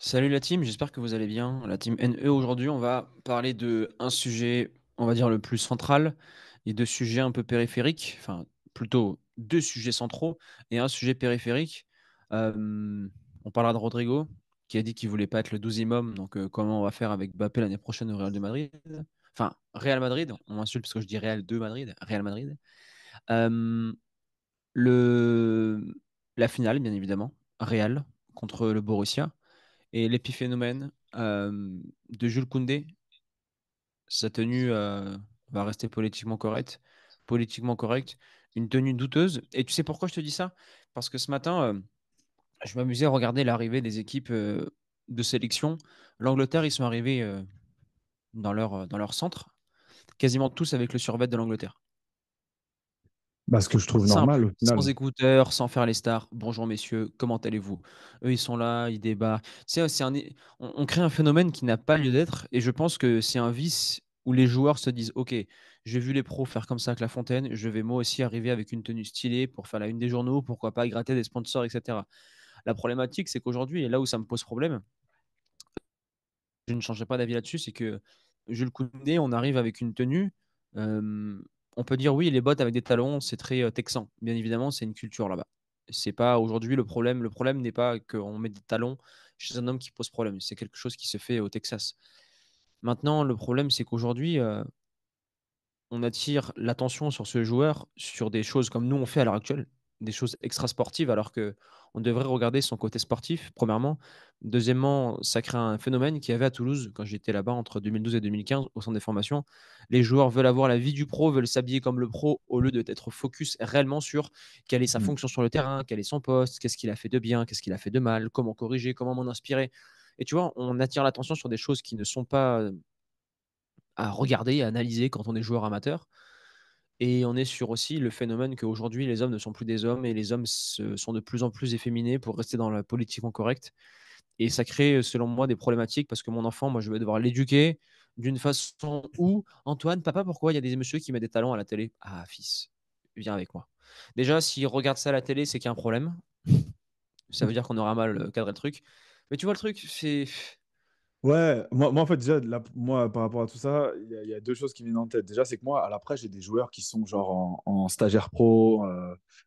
Salut la team, j'espère que vous allez bien. La team NE, aujourd'hui, on va parler de un sujet, on va dire le plus central, et deux sujets un peu périphériques, enfin plutôt deux sujets centraux et un sujet périphérique. Euh, on parlera de Rodrigo, qui a dit qu'il voulait pas être le 12e homme, donc comment on va faire avec Mbappé l'année prochaine au Real de Madrid. Enfin, Real Madrid, on m'insulte parce que je dis Real de Madrid, Real Madrid. Euh, le... La finale, bien évidemment, Real contre le Borussia. Et l'épiphénomène de Jules Koundé, sa tenue va rester politiquement correcte. Politiquement correcte, une tenue douteuse. Et tu sais pourquoi je te dis ça? Parce que ce matin, je m'amusais à regarder l'arrivée des équipes de sélection. L'Angleterre, ils sont arrivés dans leur centre, quasiment tous avec le survêt de l'Angleterre. Bah, ce que je trouve Simple, normal au sans final. écouteurs, sans faire les stars. Bonjour messieurs, comment allez-vous? Eux, ils sont là, ils débattent. On crée un phénomène qui n'a pas lieu d'être et je pense que c'est un vice où les joueurs se disent, OK, j'ai vu les pros faire comme ça avec La Fontaine, je vais moi aussi arriver avec une tenue stylée pour faire la une des journaux, pourquoi pas gratter des sponsors, etc. La problématique, c'est qu'aujourd'hui, et là où ça me pose problème, je ne changerai pas d'avis là-dessus, c'est que Jules Koundé, on arrive avec une tenue. euh, on peut dire oui, les bottes avec des talons, c'est très texan. Bien évidemment, c'est une culture là-bas. C'est pas aujourd'hui le problème. Le problème n'est pas qu'on met des talons chez un homme qui pose problème. C'est quelque chose qui se fait au Texas. Maintenant, le problème, c'est qu'aujourd'hui, on attire l'attention sur ce joueur sur des choses comme nous on fait à l'heure actuelle, des choses extra-sportives, alors que on devrait regarder son côté sportif, premièrement. Deuxièmement, ça crée un phénomène qu'il y avait à Toulouse quand j'étais là-bas entre 2012 et 2015 au centre des formations. Les joueurs veulent avoir la vie du pro, veulent s'habiller comme le pro au lieu d'être focus réellement sur quelle est sa Mm. fonction sur le terrain, quel est son poste, qu'est-ce qu'il a fait de bien, qu'est-ce qu'il a fait de mal, comment corriger, comment m'en inspirer. Et tu vois, on attire l'attention sur des choses qui ne sont pas à regarder, à analyser quand on est joueur amateur. Et on est sur aussi le phénomène qu'aujourd'hui, les hommes ne sont plus des hommes et les hommes sont de plus en plus efféminés pour rester dans la politiquement correcte. Et ça crée, selon moi, des problématiques parce que mon enfant, moi, je vais devoir l'éduquer d'une façon où, Antoine, papa, pourquoi il y a des messieurs qui mettent des talons à la télé? Ah, fils, viens avec moi. Déjà, s'il regarde ça à la télé, c'est qu'il y a un problème. Ça veut dire qu'on aura mal cadré le truc. Mais tu vois, le truc, c'est. Ouais, moi en fait, déjà, là, moi, par rapport à tout ça, il y a deux choses qui me viennent en tête. Déjà, c'est que moi, à l'après, j'ai des joueurs qui sont genre en stagiaire pro,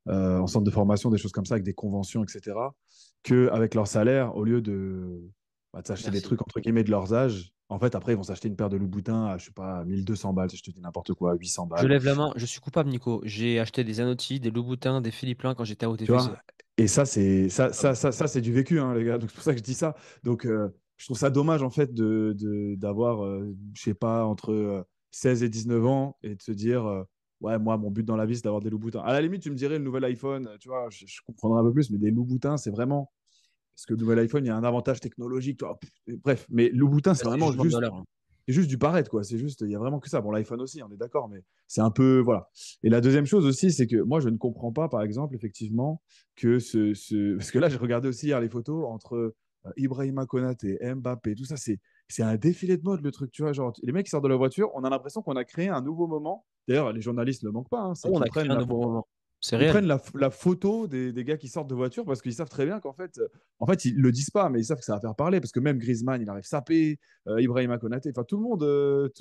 en centre de formation, des choses comme ça, avec des conventions, etc. Que avec leur salaire, au lieu de s'acheter des Merci. trucs entre guillemets de leurs âges, en fait, après, ils vont s'acheter une paire de Louboutins à, je sais pas, 1200 balles, si je te dis n'importe quoi, 800 Je balles. lève la main, je suis coupable, Nico. J'ai acheté des Anotti, des Louboutins, des Philippe Plein quand j'étais à Tu OTFC. vois? Et ça, c'est Ah bon. c'est du vécu, hein, les gars. Donc c'est pour ça que je dis ça. Donc je trouve ça dommage en fait d'avoir, je sais pas, entre 16 et 19 ans et de se dire, ouais, moi, mon but dans la vie, c'est d'avoir des loups-boutins. À la limite, tu me dirais le nouvel iPhone, tu vois, je comprendrais un peu plus, mais des loups-boutins, c'est vraiment. Parce que le nouvel iPhone, il y a un avantage technologique, tu vois. Bref, mais loup-boutin, c'est Là, c'est vraiment juste vendre de juste l'heure, hein. c'est juste du paraître, quoi. C'est juste, il y a vraiment que ça. Bon, l'iPhone aussi, on est d'accord, mais c'est un peu, voilà. Et la deuxième chose aussi, c'est que moi, je ne comprends pas, par exemple, effectivement, que parce que là, j'ai regardé aussi hier les photos entre Ibrahima Konaté, Mbappé, tout ça, c'est un défilé de mode, le truc, tu vois. Genre, les mecs qui sortent de la voiture, on a l'impression qu'on a créé un nouveau moment. D'ailleurs, les journalistes ne le manquent pas, hein, c'est On qu'ils a créé prennent un la, nouveau moment. C'est ils prennent réel. la photo des gars qui sortent de voiture parce qu'ils savent très bien qu'en fait, ils le disent pas, mais ils savent que ça va faire parler parce que même Griezmann, il arrive sapé, Ibrahima Konaté, enfin tout le monde,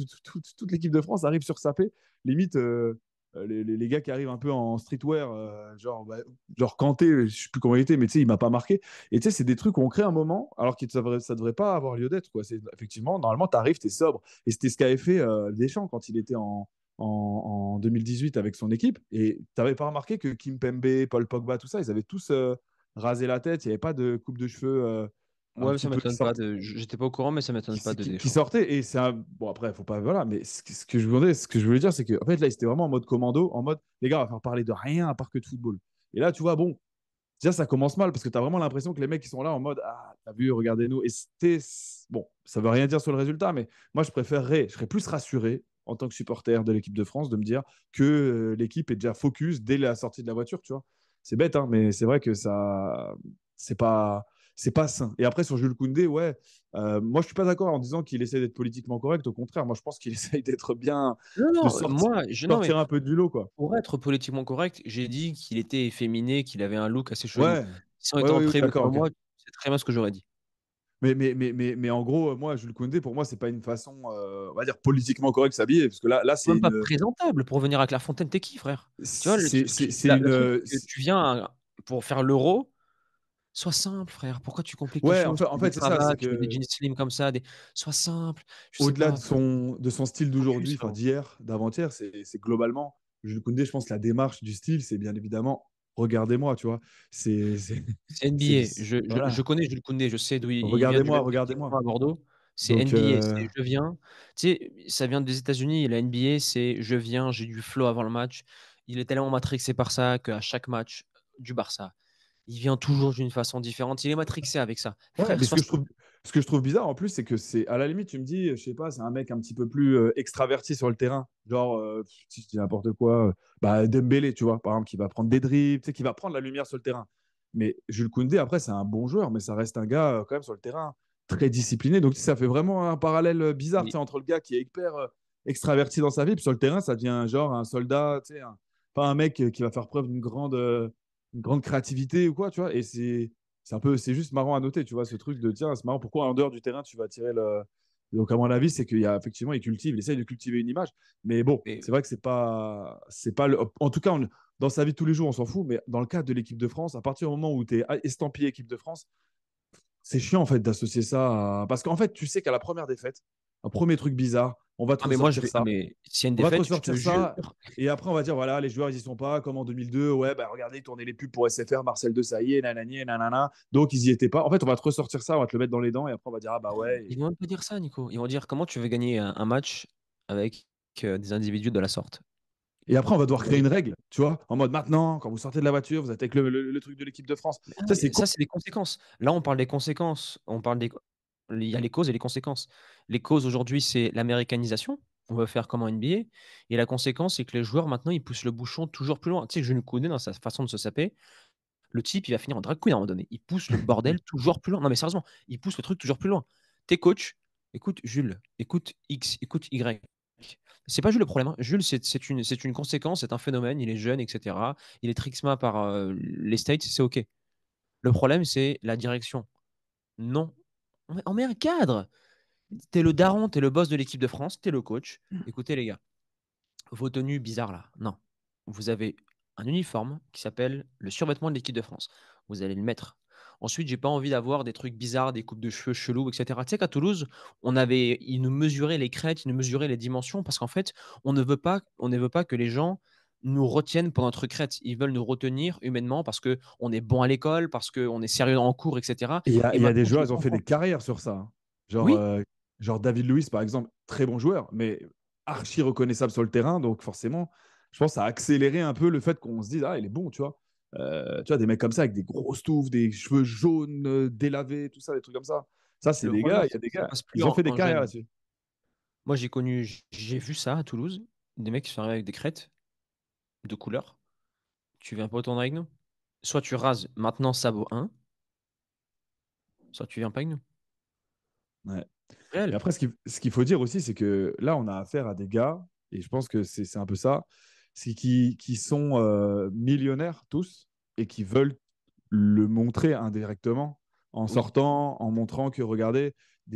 toute l'équipe de France arrive sur sapé. Limite, les gars qui arrivent un peu en streetwear, genre Kanté, je sais plus comment il était, mais tu sais, il m'a pas marqué. Et tu sais, c'est des trucs où on crée un moment alors que ça devrait pas avoir lieu d'être, quoi. C'est effectivement, normalement, tu arrives, tu es sobre. Et c'était ce qu'avait fait Deschamps quand il était en 2018 avec son équipe. Et tu n'avais pas remarqué que Kim Pembe, Paul Pogba, tout ça, ils avaient tous rasé la tête. Il n'y avait pas de coupe de cheveux un Ouais, mais petit ça peu m'étonne pas de. J'étais pas au courant, mais ça m'étonne pas de qui Deschamps. sortait. Et c'est un. Bon, après, faut pas. Voilà. Mais ce que je voulais dire, c'est que en fait, là, c'était vraiment en mode commando, en mode, les gars, on va faire parler de rien à part que de football. Et là, tu vois, bon, déjà, ça commence mal parce que tu as vraiment l'impression que les mecs qui sont là en mode, ah, t'as vu, regardez-nous. Et c'était. Bon, ça veut rien dire sur le résultat, mais moi, je serais plus rassuré en tant que supporter de l'équipe de France de me dire que l'équipe est déjà focus dès la sortie de la voiture, tu vois. C'est bête, hein, mais c'est vrai que ça. C'est pas. C'est pas sain. Et après, sur Jules Koundé, ouais, moi, je suis pas d'accord en disant qu'il essaie d'être politiquement correct. Au contraire, moi, je pense qu'il essaye d'être bien, Non, de non, sortir, moi, non, mais sortir un peu du lot, quoi. pour être politiquement correct, j'ai dit qu'il était efféminé, qu'il avait un look assez chelou. Ouais, Si on ouais, était en oui, oui, privé d'accord, entre ok. moi, c'est très bien ce que j'aurais dit. Mais en gros, moi, Jules Koundé, pour moi, c'est pas une façon, on va dire, politiquement correcte de s'habiller. Parce que là c'est Même pas une. présentable pour venir à Clairefontaine, t'es qui, frère? Tu vois, C'est le truc, une. c'est que tu viens pour faire l'euro, sois simple, frère. Pourquoi tu compliques les Ouais, choses? en Tu mets des fait c'est ça. C'est cravates, tu mets des que jeans slim comme ça, sois simple. Je sais au-delà pas, de son style focus, d'aujourd'hui, enfin frérot. d'hier, d'avant-hier, c'est globalement, Jules Koundé, je pense que la démarche du style, c'est bien évidemment, regardez-moi, tu vois. C'est, C'est NBA. Je voilà. connais Jules Koundé, je sais d'où il vient, du Regardez-moi, même quartier que regardez-moi. moi à Bordeaux. C'est Donc, NBA, c'est je viens. Tu sais, ça vient des États-Unis et la NBA, c'est je viens, j'ai du flow avant le match. Il est tellement matrixé par ça qu'à chaque match du Barça, il vient toujours d'une façon différente. Il est matrixé avec ça. ouais, Frère, mais sois simple. ce que je trouve bizarre en plus, c'est que c'est à la limite, tu me dis, je sais pas, c'est un mec un petit peu plus extraverti sur le terrain. Genre, si je dis n'importe quoi, bah, Dembélé, tu vois, par exemple, qui va prendre des dribbles, tu sais, qui va prendre la lumière sur le terrain. Mais Jules Koundé, après, c'est un bon joueur, mais ça reste un gars quand même sur le terrain très discipliné. Donc, ça fait vraiment un parallèle bizarre, tu Mais sais, entre le gars qui est hyper extraverti dans sa vie, puis sur le terrain, ça devient genre un soldat, tu sais, pas un mec qui va faire preuve une grande créativité ou quoi, tu vois. Et c'est un peu, c'est juste marrant à noter, tu vois, ce truc de tiens, c'est marrant, pourquoi en dehors du terrain tu vas tirer le. Donc, à mon avis, c'est qu'il y a effectivement, il essaye de cultiver une image. Mais bon, mais c'est vrai que c'est pas en tout cas, dans sa vie de tous les jours, on s'en fout. Mais dans le cadre de l'équipe de France, à partir du moment où tu es estampillé équipe de France, c'est chiant en fait d'associer ça parce qu'en fait, tu sais qu'à la première défaite, un premier truc bizarre, on va te ah mais moi je ressortir vais ah ça. mais s'il y a une On va te défaite, je ressortir te jure. ça et après on va dire voilà, les joueurs ils y sont pas comme en 2002. Ouais, bah regardez, ils tournaient les pubs pour SFR, Marcel Desailly, nanani, nanana. Donc ils y étaient pas. En fait, on va te ressortir ça, on va te le mettre dans les dents et après on va dire ah bah ouais. Ils vont même pas dire ça, Nico. Ils vont dire comment tu veux gagner un match avec des individus de la sorte. Et après on va devoir Ils vont créer dire une règle, tu vois, en mode maintenant, quand vous sortez de la voiture, vous êtes avec le truc de l'équipe de France. ah, Ça c'est mais con. ça, c'est les conséquences. Là, on parle des conséquences. Il y a les causes et les conséquences. Les causes aujourd'hui, c'est l'américanisation. On veut faire comme en NBA. Et la conséquence, c'est que les joueurs, maintenant, ils poussent le bouchon toujours plus loin. Tu sais que je le connais dans sa façon de se saper. Le type, il va finir en drag queen à un moment donné. Il pousse le bordel toujours plus loin. Non, mais sérieusement, il pousse le truc toujours plus loin. T'es coach, écoute Jules, écoute X, écoute Y. C'est pas Jules le problème, hein. Jules, c'est une conséquence, c'est un phénomène. Il est jeune, etc. Il est trixma par les States, c'est OK. Le problème, c'est la direction. Non. On met un cadre. T'es le daron, t'es le boss de l'équipe de France, t'es le coach. Écoutez, les gars, vos tenues bizarres là, non. Vous avez un uniforme qui s'appelle le survêtement de l'équipe de France. Vous allez le mettre. Ensuite, j'ai pas envie d'avoir des trucs bizarres, des coupes de cheveux chelous, etc. Tu sais qu'à Toulouse, ils nous mesuraient les crêtes, ils nous mesuraient les dimensions parce qu'en fait, on ne veut pas que les gens nous retiennent pour notre crête. Ils veulent nous retenir humainement parce que on est bon à l'école, parce qu'on est sérieux en cours, etc. Et Et il y a des maintenant, je joueurs, le ils ont fait comprends. des carrières sur ça, hein. Genre, Oui, genre David Luiz, par exemple, très bon joueur, mais archi reconnaissable sur le terrain. Donc forcément, je pense que ça a accéléré un peu le fait qu'on se dise, ah, il est bon, tu vois. Tu vois, des mecs comme ça avec des grosses touffes, des cheveux jaunes, délavés, tout ça, des trucs comme ça. Ça, c'est le des problème, gars, il y c'est a des que ça gars, passe plus ils ont fait des en carrières jeune. là-dessus. Moi, j'ai vu ça à Toulouse, des mecs qui sont arrivés avec des crêtes de couleur. Tu viens pas retourner avec nous? Soit tu rases maintenant ça vaut un, soit tu viens pas avec nous. Ouais. Mais Réel. après, ce qu'il faut dire aussi, c'est que là, on a affaire à des gars, et je pense que c'est un peu ça, c'est qui sont millionnaires tous et qui veulent le montrer indirectement en Oui. sortant, en montrant que regardez,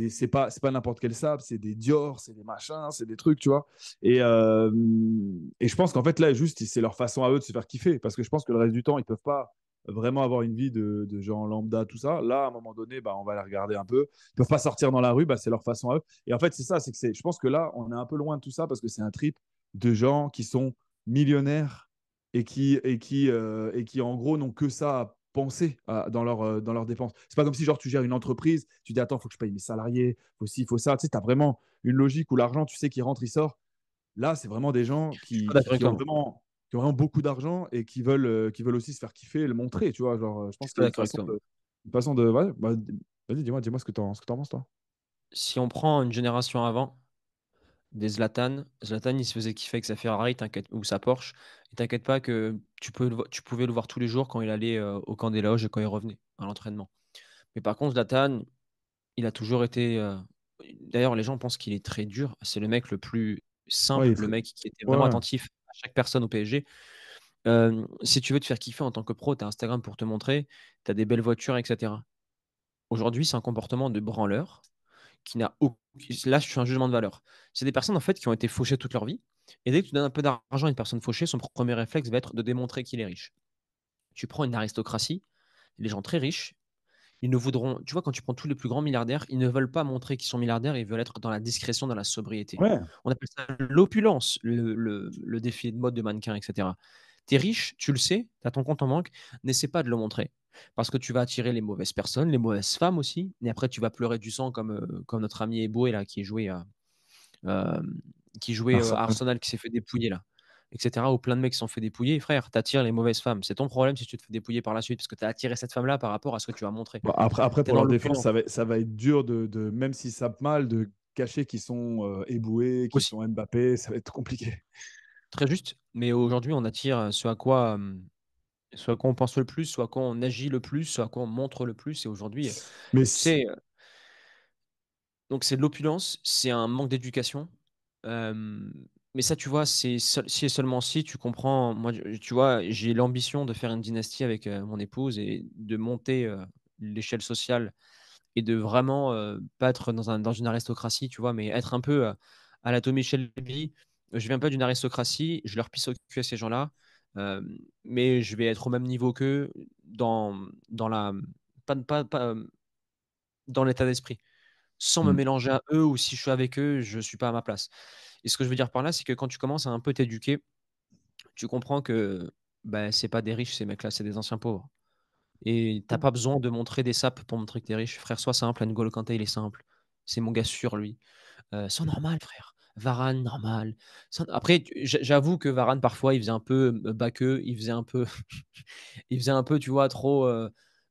c'est pas n'importe quel sable, c'est des Dior, c'est des machins, c'est des trucs, tu vois. Et je pense qu'en fait, là, juste, c'est leur façon à eux de se faire kiffer parce que je pense que le reste du temps, ils peuvent pas vraiment avoir une vie de gens lambda, tout ça. Là, à un moment donné, bah, on va les regarder un peu. Ils peuvent pas sortir dans la rue, bah, c'est leur façon à eux. Et en fait, c'est ça, je pense que là, on est un peu loin de tout ça parce que c'est un trip de gens qui sont millionnaires et qui en gros n'ont que ça à penser dans leurs dépenses. C'est pas comme si genre tu gères une entreprise, tu dis attends, faut que je paye mes salariés, faut ci, faut ça. Tu sais, tu as vraiment une logique où l'argent, tu sais, qui rentre, il sort. Là, c'est vraiment des gens Je suis pas d'accord avec toi. qui ont vraiment beaucoup d'argent et qui veulent aussi se faire kiffer et le montrer, tu vois. Genre, je Je pense suis pas qu'il y a d'accord avec toi. une façon de ouais, bah, vas-y, dis-moi ce que t'en penses, toi. Si on prend une génération avant, des Zlatan, il se faisait kiffer avec sa Ferrari, t'inquiète, ou sa Porsche. Et t'inquiète pas que tu pouvais le voir tous les jours quand il allait au camp des loges et quand il revenait à l'entraînement. Mais par contre, Zlatan, il a toujours été. D'ailleurs, les gens pensent qu'il est très dur. C'est le mec le plus Ouais, simple, le mec qui était ouais, vraiment ouais. attentif à chaque personne au PSG. Si tu veux te faire kiffer en tant que pro, tu as Instagram pour te montrer, tu as des belles voitures, etc. Aujourd'hui, c'est un comportement de branleur qui n'a aucun. Là, je fais un jugement de valeur. C'est des personnes, en fait, qui ont été fauchées toute leur vie et dès que tu donnes un peu d'argent à une personne fauchée, son premier réflexe va être de démontrer qu'il est riche. Tu prends une aristocratie, les gens très riches, ils ne voudront tu vois, quand tu prends tous les plus grands milliardaires, ils ne veulent pas montrer qu'ils sont milliardaires, ils veulent être dans la discrétion, dans la sobriété. Ouais. On appelle ça l'opulence, le défi de mode de mannequin et cetera. Tu es riche, tu le sais, tu as ton compte en banque, n'essaie pas de le montrer parce que tu vas attirer les mauvaises personnes, les mauvaises femmes aussi et après tu vas pleurer du sang comme notre ami Eboué là hem, qui jouait, à Arsenal. Arsenal, qui s'est fait dépouiller là et cetera, ou plein de mecs qui se sont fait dépouiller. Frère, tu attires les mauvaises femmes. C'est ton problème si tu te fais dépouiller par la suite parce que tu as attiré cette femme-là par rapport à ce que tu as montré. Bon, après, Tu es pour dans leur défense, l'opulence. ça va être dur même s'ils savent mal, de cacher qu'ils sont éboués, qu'ils Aussi, sont Mbappé. Ça va être compliqué. très juste, mais aujourd'hui, on attire, ce à quoi on pense le plus, ce à quoi on agit le plus, ce à quoi on montre le plus et aujourd'hui, Mais tu sais, donc c'est de l'opulence, c'est un manque d'éducation, hem, mais ça, tu vois, c'est seul si et seulement si tu comprends moi, tu vois, j'ai l'ambition de faire une dynastie avec, mon épouse et de monter, l'échelle sociale et de vraiment, pas être dans une aristocratie, tu vois? Mais être un peu, à la Tommy Shelby. Je viens pas d'une aristocratie, je leur pisse au cul à ces gens-là, mais je vais être au même niveau qu'eux dans la pas, dans l'état d'esprit. Sans me hmm. mélanger à eux ou si je suis avec eux, je suis pas à ma place et ce que je veux dire par là, c'est que quand tu commences à un peu t'éduquer, tu comprends que, bah, c'est pas des riches ces mecs-là, c'est des anciens pauvres et tu as pas besoin de montrer des sapes pour montrer que tu es riche. Frère, sois simple, N'Golo Kanté, il est simple. C'est mon gars sûr, lui. Sois normal frère. Varane, normal. Après j'avoue que Varane parfois il faisait un peu, baqueux, il faisait un peu il faisait un peu, tu vois, trop,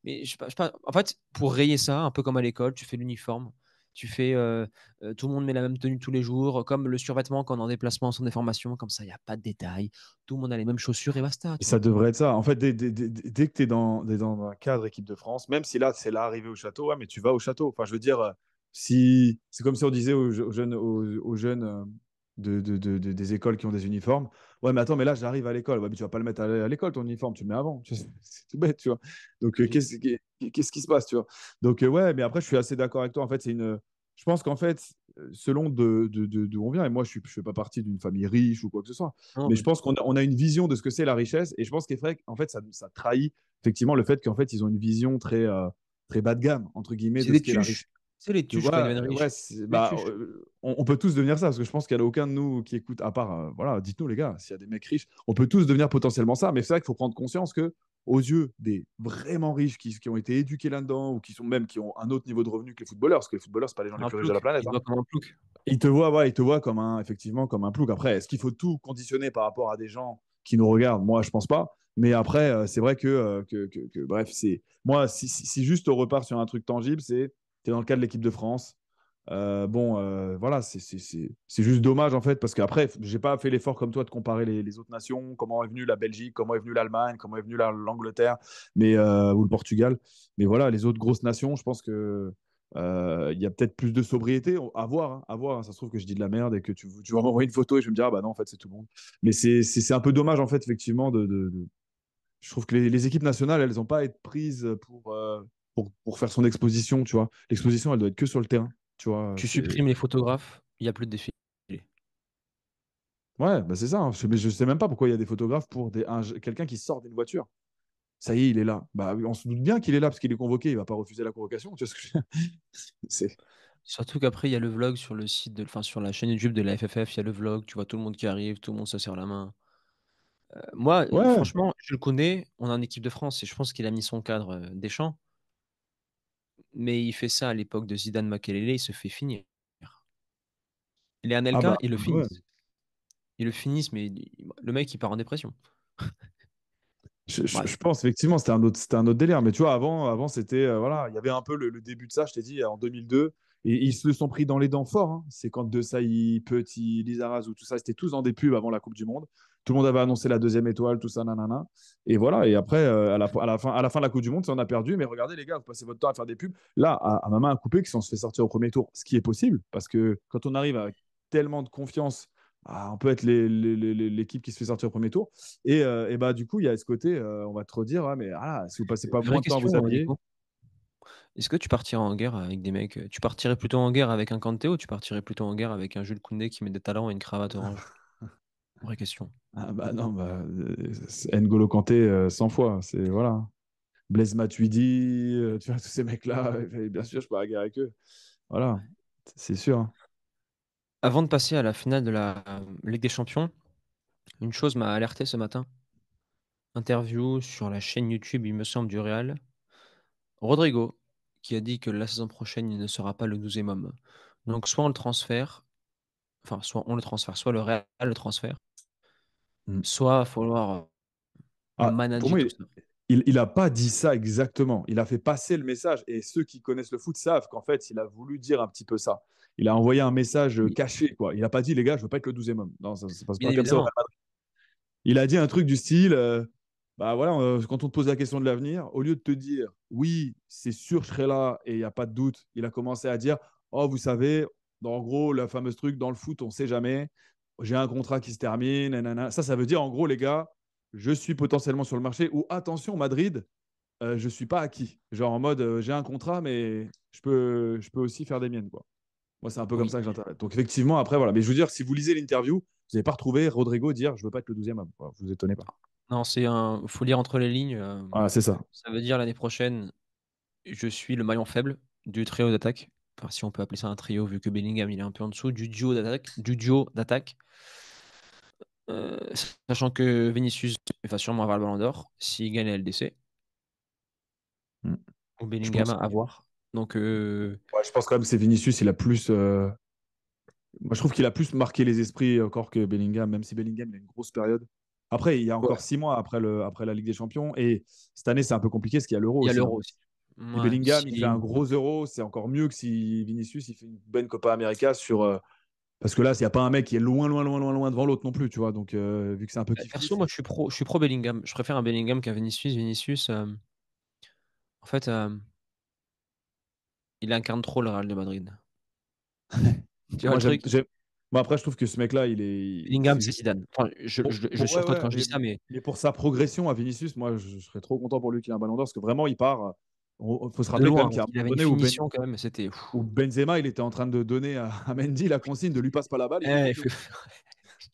mais je sais pas, en fait, pour rayer ça, un peu comme à l'école, tu fais l'uniforme, tu fais, tout le monde met la même tenue tous les jours, comme le survêtement quand on est en déplacement, en centre de formation, comme ça il y a pas de détails. Tout le monde a les mêmes chaussures et basta, Et tu ça vois? devrait être ça. En fait, dès que tu es dans un cadre équipe de France, même si là, c'est l'arrivée au château, ouais, mais tu vas au château. Enfin, je veux dire, si c'est comme si on disait aux jeunes des écoles qui ont des uniformes, ouais, mais attends, mais là, j'arrive à l'école. Ouais, mais tu vas pas le mettre à l'école, ton uniforme, tu le mets avant. C'est tout bête, tu vois. Donc, Logique. qu'est-ce qui se passe, tu vois. Donc, ouais, mais après, je suis assez d'accord avec toi. En fait, je pense qu'en fait, selon d'où on vient, et moi, je fais pas partie d'une famille riche ou quoi que ce soit, Non, mais pas je du pense tout. qu'on a une vision de ce que c'est la richesse. Et je pense qu'en fait, ça trahit effectivement le fait qu'en fait, ils ont une vision très bas de gamme, entre guillemets, C'est de ce des qu'est la richesse. tuches. Tu sais les Tu tuches quand ils vois, deviennent ouais, riches? Les bah, tuches. on peut tous devenir ça, parce que je pense qu'il n'y en a aucun de nous qui écoute, à part, voilà, dites-nous les gars, s'il y a des mecs riches, on peut tous devenir potentiellement ça, mais c'est vrai qu'il faut prendre conscience que, aux yeux des vraiment riches qui ont été éduqués là-dedans, ou qui ont un autre niveau de revenu que les footballeurs, parce que les footballeurs, c'est pas les gens les Un plus riches de la plouc, planète, ils te hein. voient comme un plouc. Ils te voient comme effectivement, comme un plouc. Après, est-ce qu'il faut tout conditionner par rapport à des gens qui nous regardent? Moi, je pense pas. Mais après, c'est vrai bref, moi, si juste on repart sur un truc tangible, t'es dans le cas de l'équipe de France. Voilà, c'est juste dommage en fait, parce qu'après, j'ai pas fait l'effort comme toi de comparer les autres nations, comment est venue la Belgique, comment est venue l'Allemagne, comment est venue l'Angleterre, ou le Portugal. Mais voilà, les autres grosses nations, je pense que il y a peut-être plus de sobriété, à voir, hein, à voir, hein. Ça se trouve que je dis de la merde et que tu vas m'envoyer une photo et je vais me dire, ah bah non, en fait, c'est tout le monde. Mais c'est un peu dommage, en fait, effectivement, je trouve que les équipes nationales, elles n'ont pas à être prises pour faire son exposition, tu vois. L'exposition, elle doit être que sur le terrain, tu vois. Tu supprimes les photographes, il y a plus de défilés. Ouais, bah c'est ça, hein. Mais je sais même pas pourquoi il y a des photographes pour quelqu'un qui sort d'une voiture. Ça y est, il est là. Bah, on se doute bien qu'il est là parce qu'il est convoqué. Il va pas refuser la convocation. Tu vois ce que je veux dire. C'est... Surtout qu'après, il y a le vlog sur le site enfin, sur la chaîne YouTube de la FFF, il y a le vlog, tu vois tout le monde qui arrive, tout le monde se serre la main. Moi, Ouais. franchement, je le connais, on est en équipe de France et je pense qu'il a mis son cadre, Deschamps, mais il fait ça à l'époque de Zidane, Makelele, il se fait finir. Les Ah Anelka, bah, ils le ouais. finissent. Ils le finissent, mais le mec, il part en dépression. Je Bref. pense effectivement c'était un autre délire. Mais tu vois, avant c'était voilà, il y avait un peu le début de ça, je t'ai dit, en 2002. Et ils se le sont pris dans les dents fort, hein. C'est quand De Sailly, Petit, Lizarazu, tout ça, c'était tous dans des pubs avant la Coupe du Monde. Tout le monde avait annoncé la deuxième étoile, tout ça, nanana. Et voilà. Et après, à la fin de la Coupe du Monde, ça on a perdu. Mais regardez, les gars, vous passez votre temps à faire des pubs. Là, à ma main à couper, si on se fait sortir au premier tour, ce qui est possible, parce que quand on arrive avec tellement de confiance, on peut être l'équipe qui se fait sortir au premier tour. Bah, du coup, il y a ce côté, on va te redire, ah, mais si vous passez pas Vraie moins de temps à vous question, habiller. Nico. Est-ce que tu partirais en guerre avec des mecs tu partirais plutôt en guerre avec un Kanté ou tu partirais plutôt en guerre avec un Jules Koundé qui met des talents et une cravate orange? Vraie question. Ah bah non, bah, c'est N'Golo Kanté 100 fois. C'est voilà. Blaise Matuidi, tu vois, tous ces mecs-là, bien sûr, je peux la guerre avec eux. Voilà, c'est sûr, hein. Avant de passer à la finale de la Ligue des Champions, une chose m'a alerté ce matin. Interview sur la chaîne YouTube, il me semble, du Real. Rodrigo, qui a dit que la saison prochaine, il ne sera pas le 12e homme. Donc soit on le transfère, enfin soit on le transfère, soit le Real le transfère, Mm. soit il va falloir Ah, pour manager moi, tout ça. il a pas dit ça exactement. Il a fait passer le message et ceux qui connaissent le foot savent qu'en fait, il a voulu dire un petit peu ça. Il a envoyé un message Oui, caché, quoi. Il a pas dit, les gars, je veux pas être le 12e homme. Non, ça se passe bien pas comme ça. évidemment. Il a dit un truc du style, bah voilà, quand on te pose la question de l'avenir, au lieu de te dire, oui, c'est sûr, je serai là et il n'y a pas de doute, il a commencé à dire, oh, vous savez, en gros, le fameux truc dans le foot, on ne sait jamais. J'ai un contrat qui se termine. Nanana. Ça veut dire, en gros, les gars, je suis potentiellement sur le marché ou attention, Madrid, je ne suis pas acquis. Genre en mode, j'ai un contrat, mais je peux aussi faire des miennes, quoi. Moi, c'est un peu comme Oui. ça que j'interprète. Donc, effectivement, après, voilà. Mais je veux dire, si vous lisez l'interview, vous n'allez pas retrouver Rodrigo dire je veux pas être le 12e homme. Voilà, vous étonnez pas. Non, faut lire entre les lignes. Voilà, c'est ça. Ça veut dire l'année prochaine, je suis le maillon faible du trio d'attaque. Enfin, si on peut appeler ça un trio, vu que Bellingham il est un peu en dessous du duo d'attaque. Sachant que Vinicius va sûrement avoir le Ballon d'Or s'il gagne la LDC Mm. ou Je Bellingham pense. à voir. Donc Ouais, je pense quand même que c'est Vinicius, il a plus. Moi, je trouve qu'il a plus marqué les esprits encore que Bellingham, même si Bellingham il a une grosse période. Après, il y a ouais, encore 6 mois après la Ligue des Champions. Et cette année, c'est un peu compliqué parce qu'il y a l'Euro il y a aussi, hein. l'Euro aussi. Si Ouais, Bellingham, il fait un gros Euro, c'est encore mieux que si Vinicius, il fait une bonne Copa América sur. Parce que là, il n'y a pas un mec qui est loin, loin, loin, loin, loin devant l'autre non plus, tu vois. Donc, vu que c'est un peu Perso, kiff-kiff. moi je suis pro Bellingham. Je préfère un Bellingham qu'un Vinicius. Vinicius, en fait, il incarne trop le Real de Madrid. Tu vois Moi, le truc? Moi, après, je trouve que ce mec-là, Bellingham, c'est c'est juste. Zidane. Enfin, je Ouais, surcote ouais, quand je dis ça, mais mais pour sa progression à Vinicius, moi, je serais trop content pour lui qu'il ait un ballon d'or parce que vraiment, il part. Il faut se de rappeler quand loin, même parce qu'à un qu'il moment avait une donné finition quand même, c'était où Benzema, il était en train de donner à Mendy la consigne de lui passe pas la balle, il fait eh, quelque il chose. fait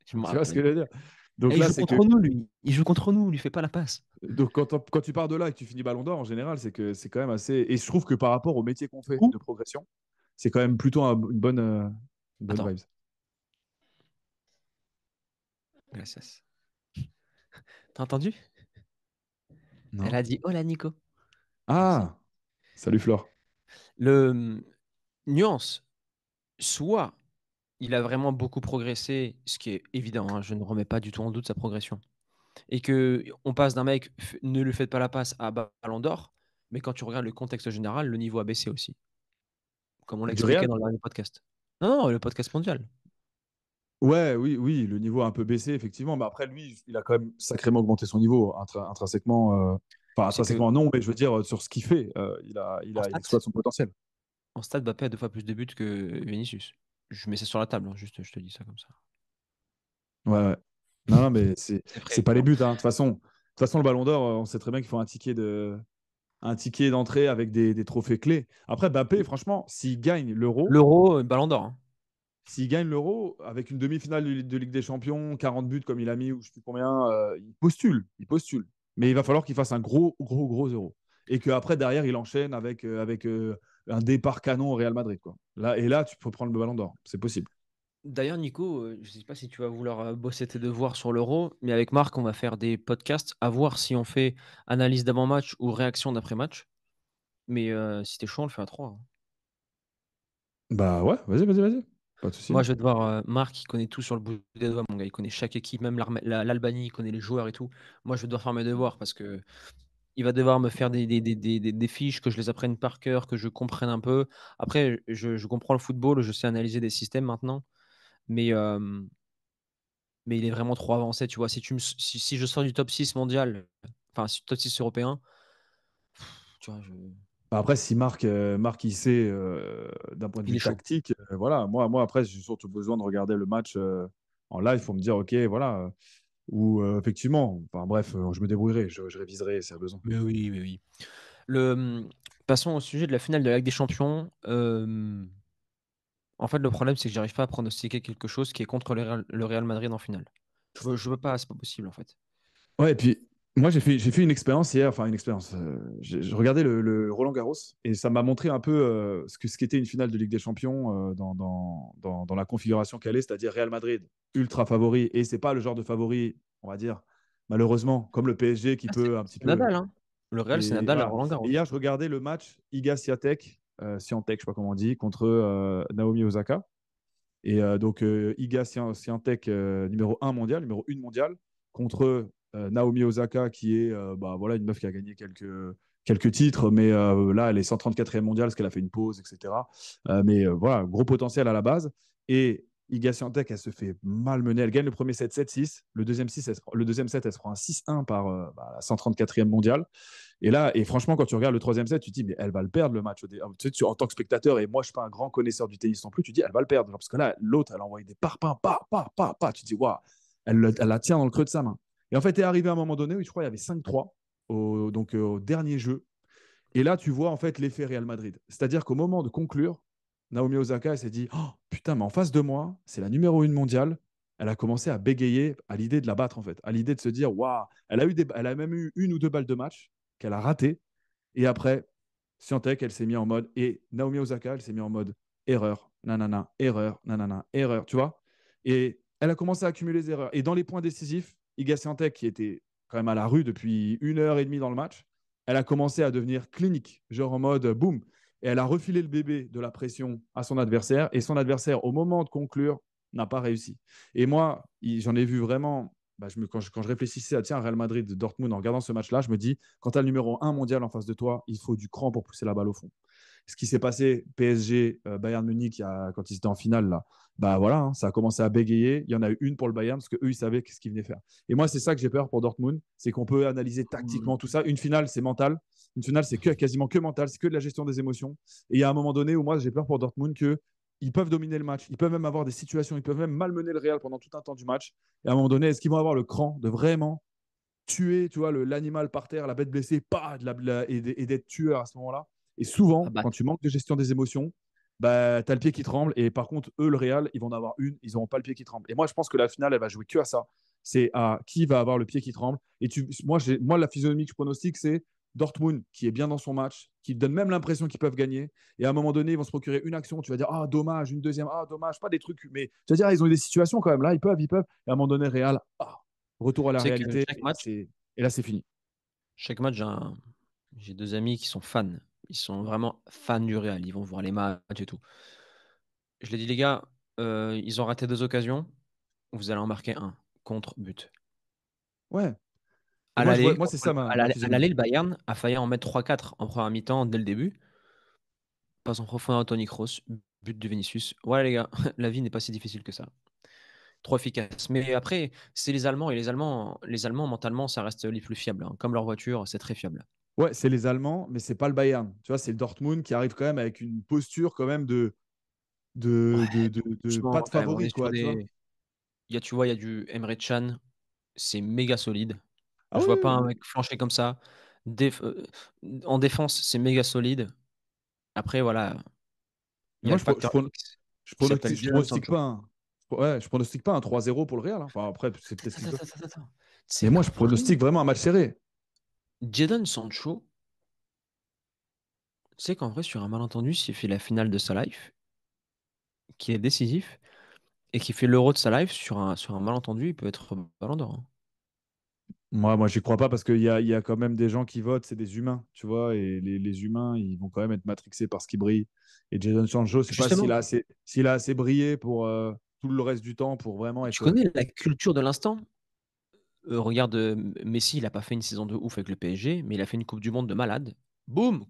je me Tu vois ce que rappelle. je veux dire? Donc Eh, il là, joue c'est que contre nous, lui. Il joue contre nous, lui fait pas la passe. donc quand tu pars de là et que tu finis ballon d'or, en général, c'est que c'est quand même assez. Et je trouve que par rapport au métier qu'on fait Où? de progression, c'est quand même plutôt une bonne Attends, vibes. gracias. T'as entendu? Elle Non? a dit hola Nico. Merci. Ah! Salut Flore. Nuance, soit il a vraiment beaucoup progressé, ce qui est évident, hein, je ne remets pas du tout en doute sa progression. Et que on passe d'un mec, ne lui faites pas la passe à Ballon d'Or, mais quand tu regardes le contexte général, le niveau a baissé aussi, comme on l'a Du Real? expliqué dans le dernier podcast. Non, non, le podcast mondial. Ouais, oui, oui, le niveau a un peu baissé, effectivement. Mais après, lui, il a quand même sacrément augmenté son niveau, intrinsèquement. Enfin, C'est que intrinsèquement, non, mais je veux dire, sur ce qu'il fait, en il stats, exploite son potentiel. Mbappé a 2 fois plus de buts que Vinicius. Je mets ça sur la table, hein, juste, je te dis ça comme ça. Ouais, ouais. Non, non, mais C'est c'est frais, pas les non. buts, hein. De toute façon, le Ballon d'Or, on sait très bien qu'il faut un ticket d'entrée avec des trophées clés. Après, Mbappé, franchement, L'Euro, Ballon d'Or, hein. s'il gagne l'Euro avec une demi-finale de Ligue des Champions, 40 buts comme il a mis ou je sais plus combien, il postule, il postule. Mais il va falloir qu'il fasse un gros, gros, gros Euro. Et qu'après, derrière, il enchaîne avec un départ canon au Real Madrid, quoi. Là, et là, tu peux prendre le Ballon d'Or. C'est possible. D'ailleurs, Nico, je ne sais pas si tu vas vouloir bosser tes devoirs sur l'Euro, mais avec Marc, on va faire des podcasts à voir si on fait analyse d'avant-match ou réaction d'après-match. Mais si t'es chaud, on le fait à 3, hein. Bah ouais, vas-y, vas-y, vas-y. Pas de souci. Moi, je vais devoir. Marc, il connaît tout sur le bout des doigts, mon gars. Il connaît chaque équipe, même l'Albanie, il connaît les joueurs et tout. Moi, je vais devoir faire mes devoirs parce que il va devoir me faire des fiches, que je les apprenne par cœur, que je comprenne un peu. Après, je comprends le football, je sais analyser des systèmes maintenant, mais, euh, mais il est vraiment trop avancé. Tu vois, si je sors du top 6 mondial, enfin, top 6 européen, tu vois, Bah, après, si Marc il sait d'un point de il est vue chaud. tactique, voilà. Moi, après, j'ai surtout besoin de regarder le match en live pour me dire, OK, voilà. Ou effectivement, enfin bref, je me débrouillerai, je réviserai si y a besoin. Mais oui, mais oui. Le, Passons au sujet de la finale de la Ligue des Champions. En fait, le problème, c'est que j'arrive pas à pronostiquer quelque chose qui est contre le Real Madrid en finale. Je veux pas, c'est pas possible en fait. Ouais, et puis moi j'ai fait une expérience hier, enfin une expérience. Je regardais le Roland Garros et ça m'a montré un peu ce qu'était une finale de Ligue des Champions dans la configuration qu'elle est, c'est-à-dire Real Madrid ultra favori et c'est pas le genre de favori, on va dire malheureusement comme le PSG qui Ah, peut un petit c'est peu. Nadal, hein. Le Real, c'est Et Nadal à voilà. Roland Et Garros. hier je regardais le match Iga Swiatek, Swiatek, je sais pas comment on dit, contre Naomi Osaka. Et donc, Iga Swiatek, numéro 1 mondial, numéro 1 mondial, contre Naomi Osaka, qui est bah, voilà, une meuf qui a gagné quelques titres, mais là, elle est 134e mondiale parce qu'elle a fait une pause, etc. Mais voilà, gros potentiel à la base. Et Iga Swiatek, elle se fait malmener. Elle gagne le premier set 7-6. Le deuxième set, elle se prend un 6-1 par la 134e mondiale. Et là, et franchement, quand tu regardes le troisième set, tu te dis, mais elle va le perdre le match. Tu sais, en tant que spectateur, et moi, je ne suis pas un grand connaisseur du tennis non plus, tu te dis, elle va le perdre. Genre, parce que là, l'autre, elle a envoyé des parpaings, pas. Tu te dis, waouh, elle la tient dans le creux de sa main. Et en fait, est arrivé à un moment donné où je crois qu'il y avait 5-3 au dernier jeu. Et là, tu vois en fait l'effet Real Madrid. C'est-à-dire qu'au moment de conclure, Naomi Osaka, elle s'est dit, oh putain, mais en face de moi, c'est la numéro 1 mondiale. Elle a commencé à bégayer à l'idée de la battre, en fait, à l'idée de se dire, waouh, elle a même eu une ou deux balles de match qu'elle a ratées. Et après, Swiatek, elle s'est mise en mode, et Naomi Osaka, elle s'est mise en mode erreur, nanana, erreur, tu vois. Et elle a commencé à accumuler les erreurs. Et dans les points décisifs, Iga Swiatek, qui était quand même à la rue depuis 1 heure et demie dans le match, elle a commencé à devenir clinique, genre en mode boum. Et elle a refilé le bébé de la pression à son adversaire. Et son adversaire, au moment de conclure, n'a pas réussi. Et moi, j'en ai vu vraiment. Bah, quand je réfléchissais à tiens, Real Madrid, Dortmund, en regardant ce match-là, je me dis, quand tu as le numéro 1 mondial en face de toi, il faut du cran pour pousser la balle au fond. Ce qui s'est passé PSG Bayern Munich quand ils étaient en finale là, bah voilà, hein, ça a commencé à bégayer. Il y en a eu une pour le Bayern parce que eux ils savaient ce qu'ils venaient faire. Et moi c'est ça que j'ai peur pour Dortmund, c'est qu'on peut analyser tactiquement tout ça. Une finale c'est mental, une finale c'est quasiment que mental, c'est que de la gestion des émotions. Et il y a un moment donné où moi j'ai peur pour Dortmund que ils peuvent dominer le match, ils peuvent même avoir des situations, ils peuvent même malmener le Real pendant tout un temps du match. Et à un moment donné, est-ce qu'ils vont avoir le cran de vraiment tuer, tu vois, l'animal par terre, la bête blessée, pas et d'être tueur à ce moment-là. Et Ah souvent, bah, quand tu manques de gestion des émotions, bah, tu as le pied qui tremble. Et par contre, eux, le Real, ils vont en avoir une, ils n'auront pas le pied qui tremble. Et moi, je pense que la finale, elle va jouer que à ça. C'est à qui va avoir le pied qui tremble. Et moi, la physionomie que je pronostique, c'est Dortmund qui est bien dans son match, qui donne même l'impression qu'ils peuvent gagner. Et à un moment donné, ils vont se procurer une action. Tu vas dire, ah, dommage, une deuxième, ah, dommage, pas des trucs. Mais tu vas dire, ah, ils ont eu des situations quand même. Là, ils peuvent. Et à un moment donné, Real, ah, retour à la tu sais que réalité. Et là, c'est fini. chaque match, j'ai deux amis qui sont fans. Ils sont vraiment fans du Real. Ils vont voir les matchs et tout. Je leur dis, les gars, ils ont raté deux occasions. Vous allez en marquer un contre but. Ouais. Et À moi, l'aller, moi c'est ça ma à physionomie. l'aller, le Bayern a failli en mettre 3-4 en première mi-temps dès le début. Passe en profondeur à Toni Kroos, but de Vinicius. Voilà les gars, la vie n'est pas si difficile que ça. Trop efficace. Mais après, c'est les Allemands et les Allemands mentalement, ça reste les plus fiables, hein. Comme leur voiture, c'est très fiable. Ouais, c'est les Allemands, mais c'est pas le Bayern. Tu vois, c'est le Dortmund qui arrive quand même avec une posture quand même Ouais, de doucement pas de quand même. On favori, est sur quoi, tu vois. des. Tu vois, il y a du Emre Can, c'est méga solide. Ah Je oui, vois pas oui, un oui. mec flancher comme ça. Déf- euh, En défense, c'est méga solide. Après, voilà, il Mais y a moi, le facteur X je qui s'appelle pronostique, je Jadon pronostique Sancho. pas ouais, je pronostique pas un 3-0 pour le Real, hein. Enfin, après, c'est peut-être ce qu'ils Attends, peuvent. attends, attends, attends. Mais C'est moi, je qu'après, pronostique vraiment un match serré. Jadon Sancho, tu sais qu'en vrai, sur un malentendu, s'il fait la finale de sa life, qui est décisif, et qui fait l'euro de sa life, sur un malentendu, il peut être ballon d'or, hein. Moi, j'y crois pas parce qu'il y a quand même des gens qui votent, c'est des humains, tu vois, et les humains, ils vont quand même être matrixés par ce qui brille. Et Jadon Sancho, je sais pas Justement, s'il a assez brillé pour tout le reste du temps pour vraiment tu être. connais la culture de l'instant? Regarde, Messi, il a pas fait une saison de ouf avec le PSG, mais il a fait une Coupe du Monde de malade. Boum,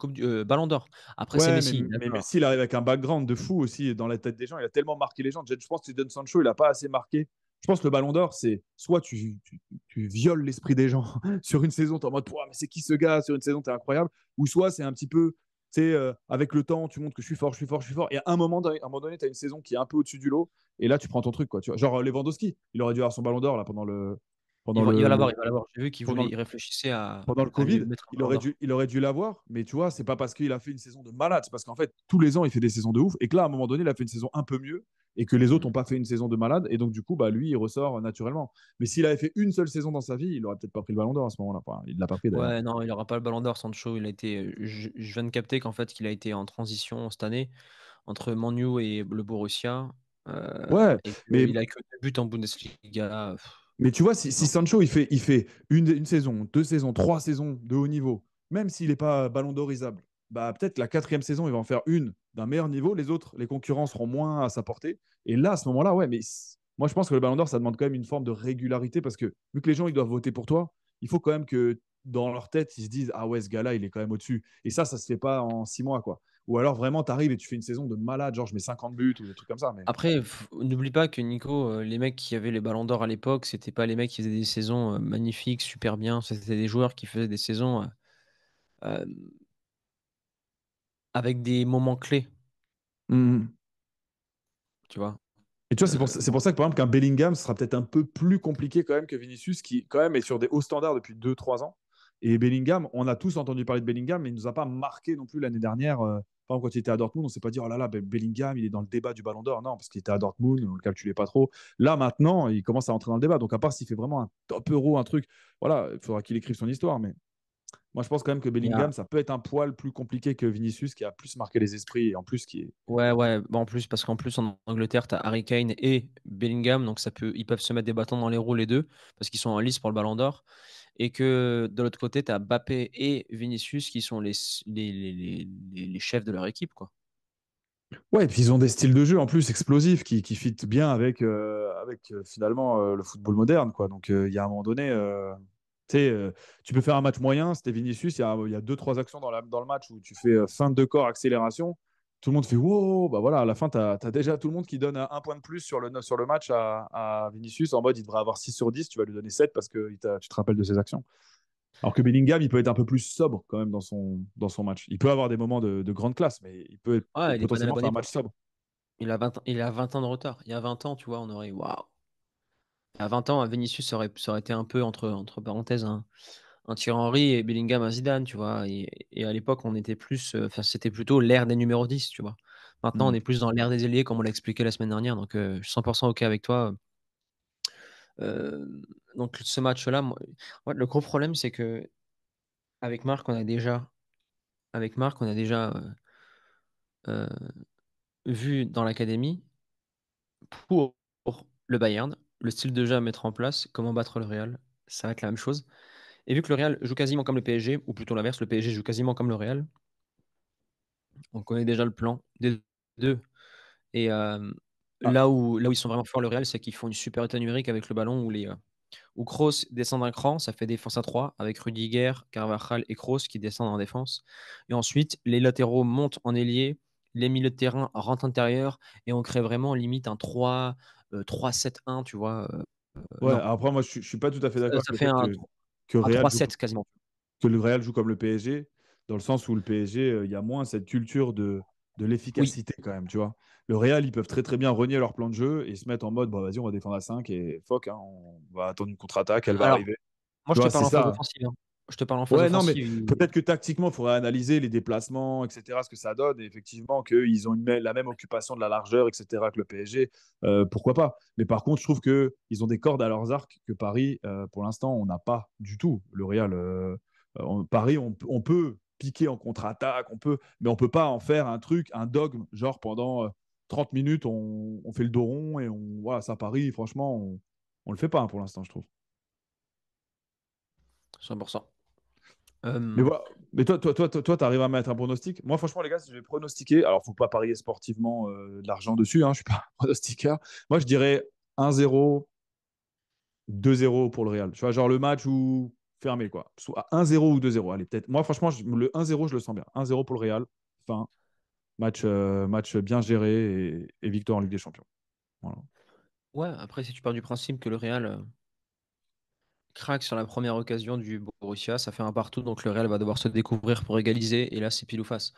Ballon d'or. Après, c'est Ouais, mais, Messi, mais d'accord. Messi, il arrive avec un background de fou aussi dans la tête des gens. Il a tellement marqué les gens. Je pense que Jadon Sancho, il a pas assez marqué. Je pense que le ballon d'or, c'est soit tu violes l'esprit des gens sur une saison, tu es en mode, mais c'est qui ce gars? Sur une saison, tu es incroyable. Ou soit c'est un petit peu, tu sais, avec le temps, tu montres que je suis fort, je suis fort, je suis fort. Et à un moment donné, tu as une saison qui est un peu au-dessus du lot. Et là, tu prends ton truc, quoi. Tu vois. Genre Lewandowski, il aurait dû avoir son ballon d'or là, pendant le. pendant Il va le, l'avoir, le- il va l'avoir. J'ai vu pendant, il réfléchissait pendant le à lui Covid, mettre un ballon d'or. il aurait dû l'avoir, mais tu vois, c'est pas parce qu'il a fait une saison de malade, c'est parce qu'en fait, tous les ans, il fait des saisons de ouf, et que là, à un moment donné, il a fait une saison un peu mieux, et que les autres Mm. n'ont pas fait une saison de malade, et donc du coup, bah, lui, il ressort naturellement. Mais s'il avait fait une seule saison dans sa vie, il aurait peut-être pas pris le ballon d'or à ce moment-là. Enfin, il l'a pas pris d'ailleurs. Ouais, non, il aura pas le ballon d'or, Sancho. Il a été, je viens de capter qu'en fait, qu'il a été en transition cette année entre Man U et le Borussia, Ouais, et mais qu'il a que 2 buts en Bundesliga. Mais tu vois, si Non. Sancho il fait une saison, deux saisons, trois saisons de haut niveau, même s'il n'est pas ballon d'orisable, bah peut-être la quatrième saison, il va en faire une d'un meilleur niveau, les autres, les concurrents seront moins à sa portée. Et là, à ce moment-là, ouais, moi je pense que le ballon d'or, ça demande quand même une forme de régularité parce que vu que les gens ils doivent voter pour toi, il faut quand même que dans leur tête, ils se disent ah ouais, ce gars-là, il est quand même au-dessus. Et ça se fait pas en 6 mois, quoi. Ou alors vraiment, tu arrives et tu fais une saison de malade, genre je mets 50 buts ou des trucs comme ça. Mais Après, n'oublie pas que Nico, les mecs qui avaient les ballons d'or à l'époque, c'était pas les mecs qui faisaient des saisons magnifiques, super bien. C'était des joueurs qui faisaient des saisons euh, avec des moments clés, Mhm. tu vois. Et tu vois, Euh, c'est pour ça que par exemple qu'un Bellingham ce sera peut-être un peu plus compliqué quand même que Vinicius, qui quand même est sur des hauts standards depuis 2 3 ans. Et Bellingham, on a tous entendu parler de Bellingham, mais il ne nous a pas marqué non plus l'année dernière. Par exemple, quand il était à Dortmund, on ne s'est pas dit, oh là là, Bellingham, il est dans le débat du Ballon d'Or. Non, parce qu'il était à Dortmund, on ne le calculait pas trop. Là, maintenant, il commence à entrer dans le débat. Donc, à part s'il fait vraiment un top euro, un truc, voilà, il faudra qu'il écrive son histoire. Mais moi, je pense quand même que il y a- Bellingham, ça peut être un poil plus compliqué que Vinicius, qui a plus marqué les esprits et en plus qui est. Ouais, ouais. Bah, en plus, parce qu'en plus, en Angleterre, tu as Harry Kane et Bellingham, donc ils peuvent se mettre des bâtons dans les roues les deux, parce qu'ils sont en lice pour le Ballon d'Or. Et que de l'autre côté, tu as Mbappé et Vinicius qui sont les chefs de leur équipe, quoi. Ouais, et puis ils ont des styles de jeu en plus explosifs qui fit bien avec finalement le football moderne, quoi. Donc il y a un moment donné, tu sais, tu peux faire un match moyen, c'était Vinicius, il y a deux, trois actions dans le match où tu fais feinte de corps, accélération, tout le monde fait wow, bah voilà, à la fin, tu as déjà tout le monde qui donne un point de plus sur le match à Vinicius, en mode il devrait avoir 6 sur 10, tu vas lui donner 7 parce que tu te rappelles de ses actions. Alors que Bellingham, il peut être un peu plus sobre quand même dans son match. Il peut avoir des moments de grande classe, mais il peut Ouais, il est pas à la potentiellement bonne faire un match époque. sobre. Il a 20 ans de retard. Il y a 20 ans, tu vois, on aurait. Waouh! À 20 ans, Vinicius, ça aurait été un peu, entre parenthèses, un Thierry Henry et Bellingham, un Zidane, tu vois. Et à l'époque, on était plus. Enfin, c'était plutôt l'ère des numéros 10, tu vois. Maintenant, on Mm. est plus dans l'ère des ailiers, comme on l'a expliqué la semaine dernière. Donc, je suis 100% OK avec toi. Euh, donc, ce match-là, ouais, le gros problème, c'est que avec Marc, euh, vu dans l'académie, pour le Bayern, le style de jeu à mettre en place, comment battre le Real, ça va être la même chose. Et vu que le Real joue quasiment comme le PSG, ou plutôt l'inverse, le PSG joue quasiment comme le Real, on connaît déjà le plan des deux. Et Ah, là où ils sont vraiment forts, le Real, c'est qu'ils font une supériorité numérique avec le ballon où Kroos descend d'un cran, ça fait défense à 3 avec Rudiger, Carvajal et Kroos qui descendent en défense. Et ensuite, les latéraux montent en ailier, les milieux de terrain rentrent intérieur et on crée vraiment limite un 3-7-1, tu vois. ouais, Non, après, moi, je suis pas tout à fait d'accord avec ça le fait fait que un Real 3-7 quasiment. que le Real joue comme le PSG, dans le sens où le PSG, il y a moins cette culture de Oui. l'efficacité quand même, tu vois. Le Real, ils peuvent très très bien renier leur plan de jeu et se mettre en mode, bah, vas-y, on va défendre à 5 et fuck, hein, on va attendre une contre-attaque, elle va Alors, arriver. moi, Tu je te vois, c'est parle en phase ça. offensive, hein. Je te parle en phase Ouais, non, mais offensive. peut-être que tactiquement, il faudrait analyser les déplacements, etc., ce que ça donne, et effectivement, qu'ils ont la même occupation de la largeur, etc., que le PSG, pourquoi pas. Mais par contre, je trouve qu'ils ont des cordes à leurs arcs que Paris, pour l'instant, on n'a pas du tout. Le Real, Paris, on peut piquer en contre-attaque, mais on peut pas en faire un truc, un dogme, genre pendant 30 minutes, on fait le dos rond, et voilà, ça, Paris, franchement, on le fait pas hein, pour l'instant, je trouve. 100%. Mais Euh, voilà. Mais tu arrives à mettre un pronostic. Moi, franchement, les gars, si je vais pronostiquer, alors faut pas parier sportivement de l'argent dessus, hein, je suis pas un pronostiqueur. Moi, je dirais 1-0, 2-0 pour le Real. Tu vois, genre le match où fermé, quoi. Soit 1-0 ou 2-0. Allez, peut-être. Moi, franchement, le 1-0, je le sens bien. 1-0 pour le Real. Fin. Match bien géré et victoire en Ligue des Champions. Voilà. ouais, après, si tu pars du principe que le Real craque sur la première occasion du Borussia, ça fait un partout, donc le Real va devoir se découvrir pour égaliser, et là, c'est pile ou face.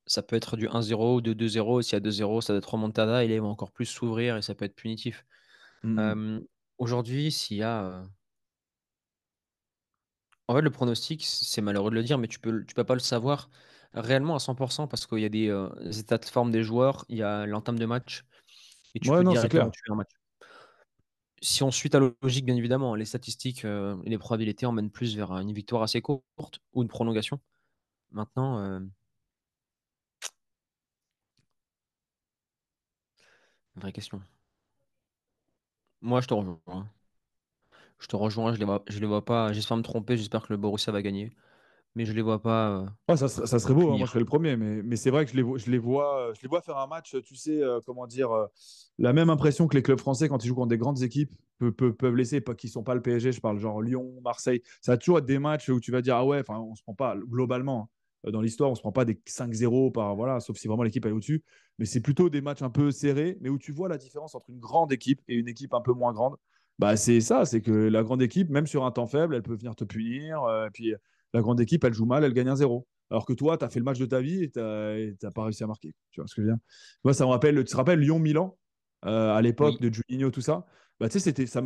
Ça peut être du 1-0 ou de 2-0, et s'il y a 2-0, ça doit être remontada, et là, il va encore plus s'ouvrir, et ça peut être punitif. Mm, mm. Euh, Aujourd'hui, s'il y a En fait, le pronostic, c'est malheureux de le dire, mais tu peux pas le savoir réellement à 100% parce qu'il y a des états de forme des joueurs, il y a l'entame de match et tu Ouais, peux non, c'est directement clair. tuer un match. Si on suit ta logique, bien évidemment, les statistiques et les probabilités emmènent plus vers une victoire assez courte ou une prolongation. Maintenant, vraie question. Moi, je te rejoins, hein. Je te rejoins, je les vois pas. J'espère me tromper, j'espère que le Borussia va gagner, mais je les vois pas Ouais, ça serait beau, hein, moi je serais punir. le premier, mais c'est vrai que je les vois faire un match, tu sais, comment dire, la même impression que les clubs français quand ils jouent contre des grandes équipes peuvent laisser, pas, qui ne sont pas le PSG, je parle genre Lyon, Marseille. Ça va toujours être des matchs où tu vas dire, ah ouais, enfin, on se prend pas, globalement, hein, dans l'histoire, on se prend pas des 5-0 par, voilà, sauf si vraiment l'équipe est au-dessus, mais c'est plutôt des matchs un peu serrés, mais où tu vois la différence entre une grande équipe et une équipe un peu moins grande. Bah, c'est ça, c'est que la grande équipe, même sur un temps faible, elle peut venir te punir, et puis la grande équipe, elle joue mal, elle gagne 1-0. Alors que toi, tu as fait le match de ta vie et tu n'as pas réussi à marquer. Tu vois ce que je veux dire? Moi, ça me rappelle, tu te rappelles Lyon-Milan, à l'époque Oui, de Juninho, tout ça. Bah, tu sais, c'était ce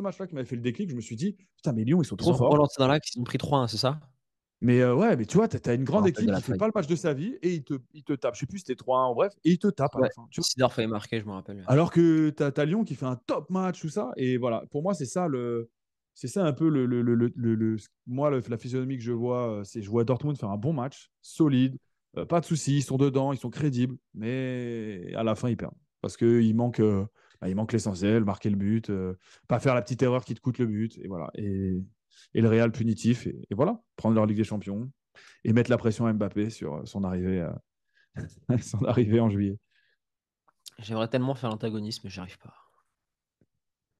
match-là qui m'avait fait le déclic. Je me suis dit, putain, mais Lyon, ils sont ils trop ont forts. relancé dans l'axe, ils ont pris 3-1, c'est ça? Mais ouais, mais tu vois, tu as une Je me grande rappelle de équipe la qui fait faille. pas le match de sa vie et il te tape. Je sais plus, c'était 3-1 en bref, et il te tape à la Ouais, fin. Tu vois. Sidorf avait marqué, je me rappelle. Alors que tu as Lyon qui fait un top match, tout ça. Et voilà, pour moi, c'est ça un peu moi, la physionomie que je vois. C'est je vois Dortmund faire un bon match, solide, pas de soucis, ils sont dedans, ils sont crédibles, mais à la fin, ils perdent. Parce il manque l'essentiel, marquer le but, pas faire la petite erreur qui te coûte le but, et voilà. Et le Real punitif, et voilà, prendre leur Ligue des Champions et mettre la pression à Mbappé sur son arrivée en juillet. J'aimerais tellement faire l'antagoniste, mais j'y arrive pas.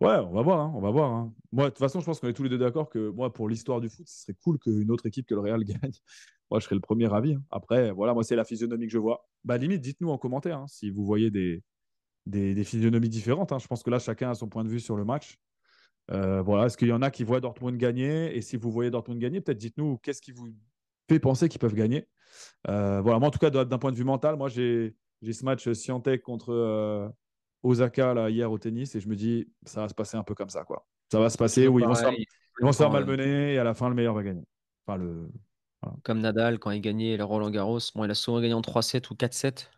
Ouais, on va voir, hein, on va voir, hein. Moi, de toute façon, je pense qu'on est tous les deux d'accord que moi, pour l'histoire du foot, ce serait cool qu'une autre équipe que le Real gagne. Moi, je serais le premier ravi, hein. Après, voilà, moi, c'est la physionomie que je vois. Bah, limite, dites-nous en commentaire, hein, si vous voyez des physionomies différentes, hein. Je pense que là, chacun a son point de vue sur le match. Voilà, est-ce qu'il y en a qui voient Dortmund gagner? Et si vous voyez Dortmund gagner, peut-être dites-nous qu'est-ce qui vous fait penser qu'ils peuvent gagner. Voilà, moi, en tout cas, d'un point de vue mental, moi, j'ai ce match Scientec contre Osaka là, hier au tennis et je me dis, ça va se passer un peu comme ça, quoi. Ça va se passer Toujours où pareil, ils vont se faire complètement, malmener et à la fin, le meilleur va gagner. Enfin, voilà. comme Nadal quand il gagnait le Roland-Garros. Bon, il a souvent gagné en 3-7 ou 4-7.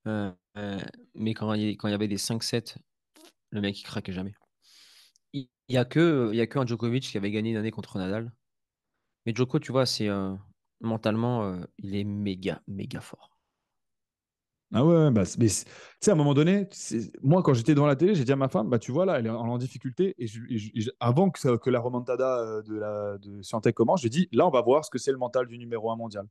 Euh, euh, mais quand il y avait des 5-7, le mec, il craquait jamais. Il y a que un Djokovic qui avait gagné une année contre Nadal. Mais Djoko, tu vois, mentalement, il est méga, méga fort. Ah ouais, bah, tu sais, à un moment donné, moi, quand j'étais devant la télé, j'ai dit à ma femme, bah, tu vois, là, elle est en difficulté. Avant que la remontada de Swiatek commence, j'ai dit, là, on va voir ce que c'est le mental du numéro un mondial.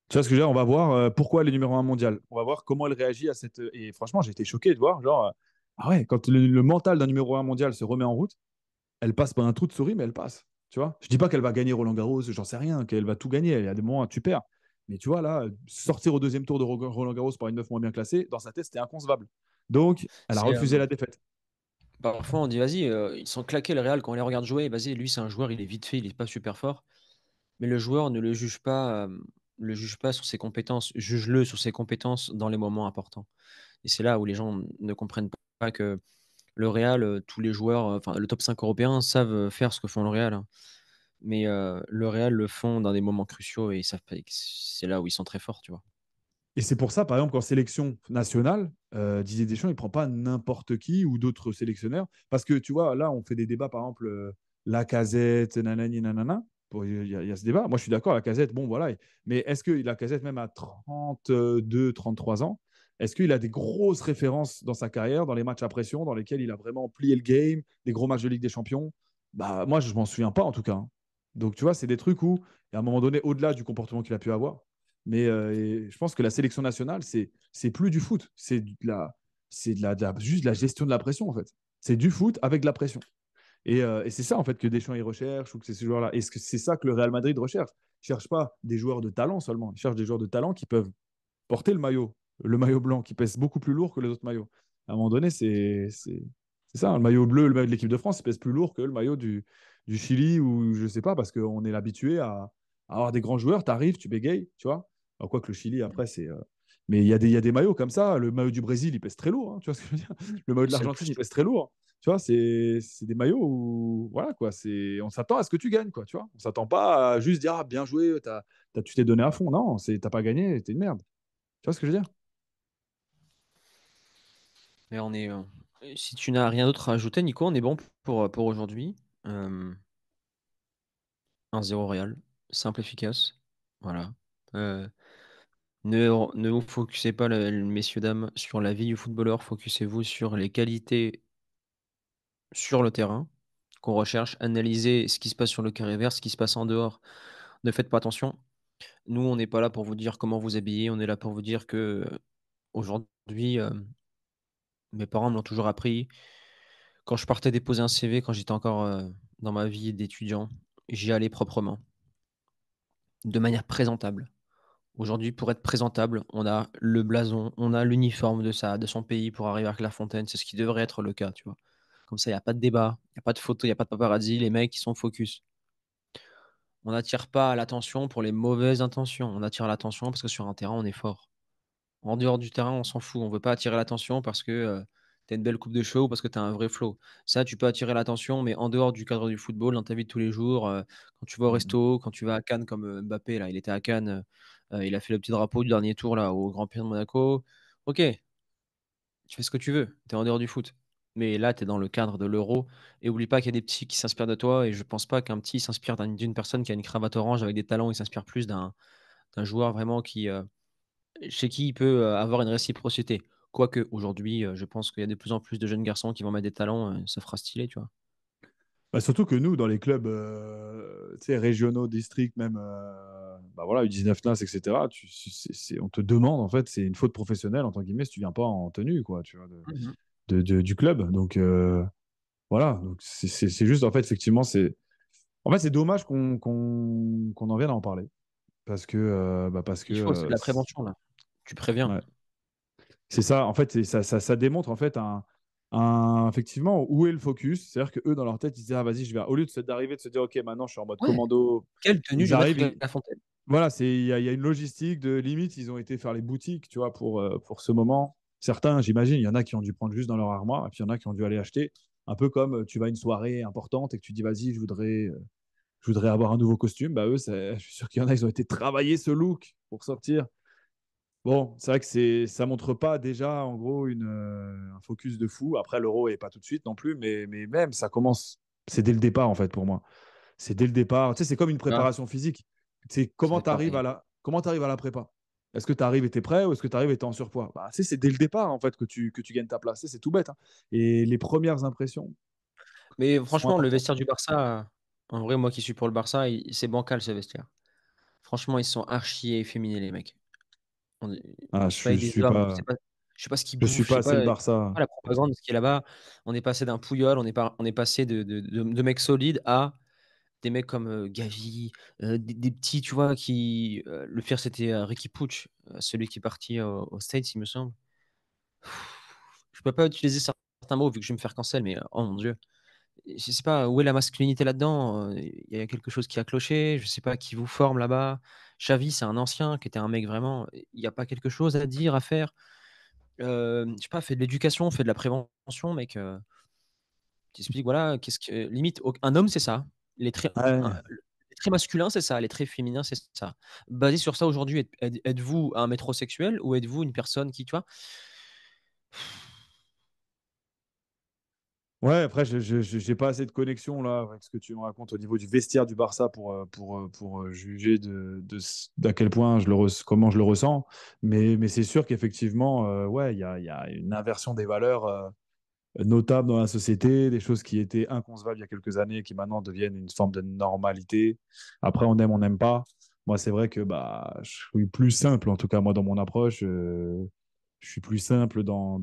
Tu vois ce que je veux dire? On va voir pourquoi elle est numéro un mondial. On va voir comment elle réagit à cette. Et franchement, j'ai été choqué de voir, genre, ah ouais, quand le mental d'un numéro un mondial se remet en route, elle passe par un trou de souris, mais elle passe. Tu vois? Je dis pas qu'elle va gagner Roland Garros, j'en sais rien, qu'elle va tout gagner. Il y a des moments, tu perds. Mais tu vois, là, sortir au deuxième tour de Roland Garros par une meuf moins bien classée, dans sa tête, c'était inconcevable. Donc, elle a C'est, refusé la défaite. parfois, on dit, vas-y, ils sont claqués le Real quand on les regarde jouer. Vas-y, lui, c'est un joueur, il est vite fait, il est pas super fort. Mais le joueur ne le juge pas sur ses compétences. Juge-le sur ses compétences dans les moments importants. Et c'est là où les gens ne comprennent pas que le Real, tous les joueurs, enfin, le top 5 européen savent faire ce que font le Real, hein. Mais le Real le font dans des moments cruciaux et ils savent pas, c'est là où ils sont très forts, tu vois. Et c'est pour ça, par exemple, qu'en sélection nationale, Didier Deschamps, il ne prend pas n'importe qui ou d'autres sélectionneurs. Parce que tu vois, là, on fait des débats, par exemple, Lacazette, nanani, nanana. Bon, il y a ce débat. Moi, je suis d'accord, Lacazette, bon, voilà. Mais est-ce que Lacazette, même à 32, 33 ans, est-ce qu'il a des grosses références dans sa carrière, dans les matchs à pression, dans lesquels il a vraiment plié le game, des gros matchs de Ligue des Champions? Bah, moi, je ne m'en souviens pas, en tout cas, hein. Donc, tu vois, c'est des trucs où, à un moment donné, au-delà du comportement qu'il a pu avoir, mais je pense que la sélection nationale, c'est plus du foot. Juste de la gestion de la pression, en fait. C'est du foot avec de la pression. Et c'est ça, en fait, que Deschamps, il recherche, ou que c'est ce joueur-là. Et c'est ça que le Real Madrid recherche. Il ne cherche pas des joueurs de talent seulement. Il cherche des joueurs de talent qui peuvent porter le maillot blanc, qui pèse beaucoup plus lourd que les autres maillots. À un moment donné, c'est ça. Le maillot bleu, le maillot de l'équipe de France, il pèse plus lourd que le maillot du Chili, ou je ne sais pas, parce qu'on est habitué à avoir des grands joueurs. Tu arrives, tu bégayes, tu vois. Alors, quoi que le Chili, après, Mais il y a des maillots comme ça. Le maillot du Brésil, il pèse très lourd, hein, tu vois ce que je veux dire? Le maillot de C'est le l'Argentine, plus. il pèse très lourd. Tu vois, c'est des maillots où, voilà, quoi. On s'attend à ce que tu gagnes, quoi, tu vois. On s'attend pas à juste dire, ah, bien joué, tu t'es donné à fond. Non, t'as pas gagné, t'es une merde. Tu vois ce que je veux dire? Mais on est. Si tu n'as rien d'autre à ajouter, Nico, on est bon pour aujourd'hui. Euh, 1-0 Real. Simple, efficace. Voilà. Euh, ne vous focusez pas, messieurs, dames, sur la vie du footballeur. Focusez-vous sur les qualités sur le terrain qu'on recherche. Analysez ce qui se passe sur le carré vert, ce qui se passe en dehors. Ne faites pas attention. Nous, on n'est pas là pour vous dire comment vous habiller. On est là pour vous dire que aujourd'hui, mes parents me l'ont toujours appris. Quand je partais déposer un CV, quand j'étais encore dans ma vie d'étudiant, j'y allais proprement, de manière présentable. Aujourd'hui, pour être présentable, on a le blason, on a l'uniforme de son pays pour arriver à Clairefontaine. C'est ce qui devrait être le cas, tu vois. Comme ça, il n'y a pas de débat, il n'y a pas de photo, il n'y a pas de paparazzi. Les mecs, ils sont focus. On n'attire pas l'attention pour les mauvaises intentions. On attire l'attention parce que sur un terrain, on est fort. En dehors du terrain, on s'en fout. On veut pas attirer l'attention parce que tu as une belle coupe de cheveux ou parce que tu as un vrai flow. Ça, tu peux attirer l'attention, mais en dehors du cadre du football, dans ta vie de tous les jours, quand tu vas au Mhm. resto, quand tu vas à Cannes comme Mbappé, là, il était à Cannes, il a fait le petit drapeau du dernier tour là, au Grand Prix de Monaco. Ok, tu fais ce que tu veux, tu es en dehors du foot. Mais là, tu es dans le cadre de l'euro. Et oublie pas qu'il y a des petits qui s'inspirent de toi. Et je pense pas qu'un petit s'inspire d'une personne qui a une cravate orange avec des talons. Il s'inspire plus d'un joueur vraiment chez qui il peut avoir une réciprocité. Quoique aujourd'hui, je pense qu'il y a de plus en plus de jeunes garçons qui vont mettre des talents, ça fera stylé, tu vois. Bah, surtout que nous, dans les clubs tu sais, régionaux, districts, même bah voilà, U19 NAS, etc., on te demande, en fait, c'est une faute professionnelle, entre guillemets, si tu viens pas en tenue, quoi, tu vois, Mhm. du club. Donc, voilà, donc c'est juste, en fait, effectivement, en fait, c'est dommage qu'on en vienne à en parler. Parce que Il faut, c'est de la prévention, là. Tu préviens. ouais. C'est ça, en fait, ça démontre, en fait, effectivement, où est le focus. C'est-à-dire que eux dans leur tête, ils se disent, ah, vas-y, je vais, au lieu d'arriver, de se dire, OK, maintenant, je suis en mode Ouais. commando, Quelle tenue je ils vais mettre arrivent, à la fontaine? voilà, il y a une logistique de limite, ils ont été faire les boutiques, tu vois, pour ce moment. Certains, j'imagine, il y en a qui ont dû prendre juste dans leur armoire, et puis il y en a qui ont dû aller acheter. Un peu comme tu vas à une soirée importante et que tu dis, vas-y, je voudrais avoir un nouveau costume. Bah, eux, je suis sûr qu'il y en a, ils ont été travailler ce look pour sortir. Bon, c'est vrai que ça montre pas déjà, en gros, un focus de fou. Après, l'euro est pas tout de suite non plus, mais même, ça commence, c'est dès le départ, en fait, pour moi. C'est dès le départ. Tu sais, c'est comme une Là, préparation physique. C'est ça comment va être tu arrives pareil. à la prépa. Est-ce que tu arrives et tu es prêt ou est-ce que tu arrives et tu es en surpoids? Bah, tu sais, c'est dès le départ, en fait, que tu gagnes ta place. Tu sais, c'est tout bête, hein. Et les premières impressions Mais sont franchement, le importantes. vestiaire du Barça, en vrai, moi qui suis pour le Barça, c'est bancal ce vestiaire. Franchement, ils sont archi efféminés, les mecs. Ah, C'est pas avec des hommes, je sais pas ce qu'ils je suis bouffent, pas assez le je sais Barça. pas la propagande de ce qui est là-bas. On est passé d'un Pouyol, on est passé de mecs solides à des mecs comme Gavi, des petits, tu vois, le pire, c'était Ricky Puig, celui qui est parti aux States, il me semble. Je peux pas utiliser certains mots vu que je vais me faire cancel, mais oh mon Dieu. Je sais pas où est la masculinité là-dedans. Il y a quelque chose qui a cloché. Je sais pas qui vous forme là-bas. Xavi, c'est un ancien qui était un mec vraiment. Il n'y a pas quelque chose à dire, à faire. Je sais pas, fais de l'éducation, fais de la prévention, mec. T'expliques, voilà, limite, un homme, c'est ça. Les traits, Ouais. les traits masculins, c'est ça. Les traits féminins, c'est ça. Basé sur ça, aujourd'hui, êtes-vous un métrosexuel ou êtes-vous une personne qui, tu vois, Ouais, après, je n'ai pas assez de connexion là avec ce que tu me racontes au niveau du vestiaire du Barça pour juger d'à quel point comment je le ressens. Mais c'est sûr qu'effectivement, ouais, il y a une inversion des valeurs notable dans la société, des choses qui étaient inconcevables il y a quelques années, qui maintenant deviennent une forme de normalité. Après, on n'aime pas. Moi, c'est vrai que bah, je suis plus simple, en tout cas, moi, dans mon approche. Je suis plus simple dans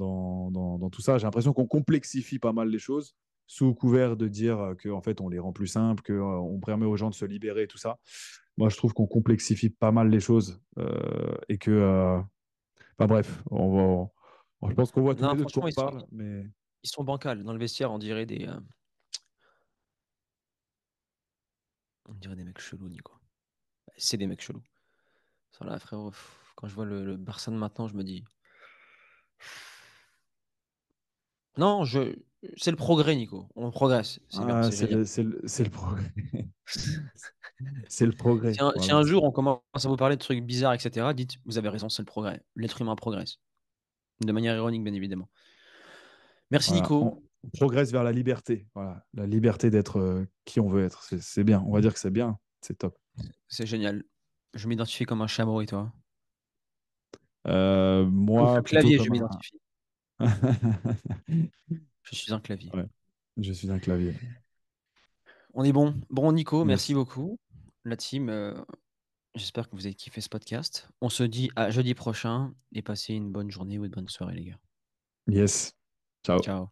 tout ça. J'ai l'impression qu'on complexifie pas mal les choses sous couvert de dire qu'en fait, on les rend plus simples, qu'on permet aux gens de se libérer, tout ça. Moi, je trouve qu'on complexifie pas mal les choses et que, enfin, bref, je pense qu'on voit tous non, les deux de quoi franchement, on parle, mais ils sont bancals. Dans le vestiaire, on dirait des mecs chelous, Nico. C'est des mecs chelous. Ça là, frérot. Quand je vois le Barça de maintenant, je me dis non, c'est le progrès, Nico. On progresse. C'est bien, Ah, c'est génial. c'est le progrès. C'est le progrès. Si Voilà. un jour on commence à vous parler de trucs bizarres, etc., dites, vous avez raison, c'est le progrès. L'être humain progresse. De manière ironique, bien évidemment. Merci, Voilà. Nico. On progresse vers la liberté. Voilà. La liberté d'être qui on veut être. C'est bien. On va dire que c'est bien. C'est top. C'est génial. Je m'identifie comme un chameau et toi? Comme ce Moi, plutôt clavier, je comme un. m'identifie. Je suis un clavier. Ouais. Je suis un clavier. On est bon. Bon, Nico, merci Yes. beaucoup. La team, j'espère que vous avez kiffé ce podcast. On se dit à jeudi prochain et passez une bonne journée ou une bonne soirée, les gars. Yes. Ciao. Ciao.